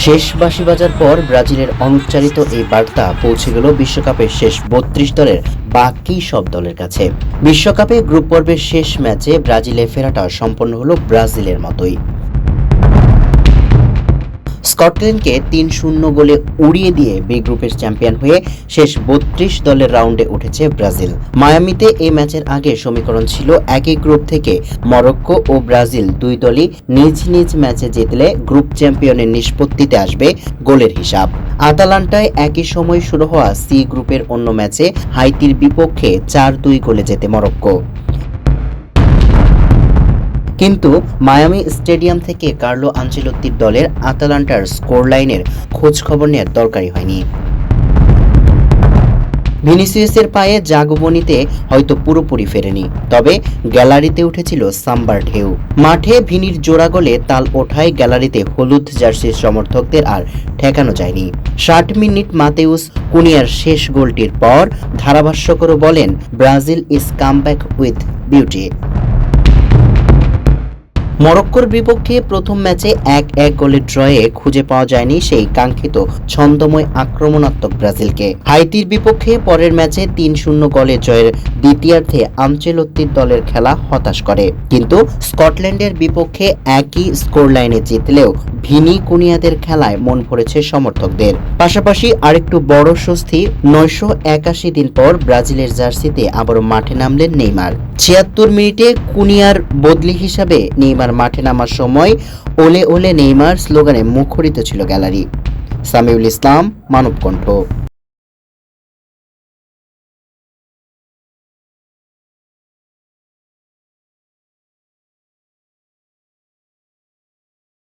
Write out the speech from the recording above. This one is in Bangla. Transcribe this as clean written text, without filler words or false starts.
শেষ বাঁশি বাজার পর ব্রাজিলের অনুচ্চারিত এই বার্তা পৌঁছে গেল বিশ্বকাপের শেষ ৩২ দলের বাকি সব দলের কাছে। বিশ্বকাপে গ্রুপ পর্বের শেষ ম্যাচে ব্রাজিলে ফেরাটা সম্পন্ন হলো ব্রাজিলের মতোই। স্কটল্যান্ডকে ৩-০ গোলে উড়িয়ে দিয়ে বি গ্রুপের চ্যাম্পিয়ন হয়ে শেষ ৩২ দলের রাউন্ডে উঠেছে ব্রাজিল। মায়ামিতে এই ম্যাচের আগে সমীকরণ ছিল একই গ্রুপ থেকে মরক্কো ও ব্রাজিল দুই দলই নিজ নিজ ম্যাচে জিতলে গ্রুপ চ্যাম্পিয়নের নিষ্পত্তিতে আসবে গোলের হিসাব। আতালান্টায় একই সময় শুরু হওয়া সি গ্রুপের অন্য ম্যাচে হাইতির বিপক্ষে ৪-২ গোলে জেতে মরক্কো। কিন্তু মায়ামি স্টেডিয়াম থেকে কার্লো আনচেলত্তির দলের আতালান্টার স্কোর লাইনের খোঁজ খবর নেওয়ার দরকারই হয়নি। ভিনিসিয়াসের পায়ে জাগবনিতে হয়তো পুরোপুরি ফেরেনি, তবে গ্যালারিতে উঠেছিল সাম্বার ঢেউ। মাঠে ভিনির জোড়া গোলে তাল ওঠায় গ্যালারিতে হলুদ জার্সির সমর্থকদের আর ঠেকানো যায়নি। ৬০ মিনিট মাতেউস কুনিয়ার শেষ গোলটির পর ধারাভাষ্যকারও বলেন, Brazil is come back with beauty. মরক্কোর বিপক্ষে প্রথম ম্যাচে ১-১ গোলের ড্রয়ে খুঁজে পাওয়া যায়নি সেই কাঙ্ক্ষিত ছন্দময় আক্রমণাত্মক ব্রাজিলকে। হাইতির বিপক্ষে পরের ম্যাচে ৩-০ গোলে জয়ের দ্বিতীয়ার্ধে আনচেলত্তির দলের খেলা হতাশ করে। কিন্তু স্কটল্যান্ডের বিপক্ষে একই স্কোর লাইনে জিতলেও ভিনি কুনিয়াদের খেলায় মন ভরেছে সমর্থকদের। পাশাপাশি আরেকটু বড় স্বস্তি, ৯৮১ দিন পর ব্রাজিলের জার্সিতে আবারও মাঠে নামলেন নেইমার। ৭৬ মিনিটে কুনিয়ার বদলি হিসাবে নেইমার মাঠে নামার সময় ওলে ওলে নেইমার স্লোগানে মুখরিত ছিল গ্যালারি। সামিউল ইসলাম, মানবকণ্ঠ।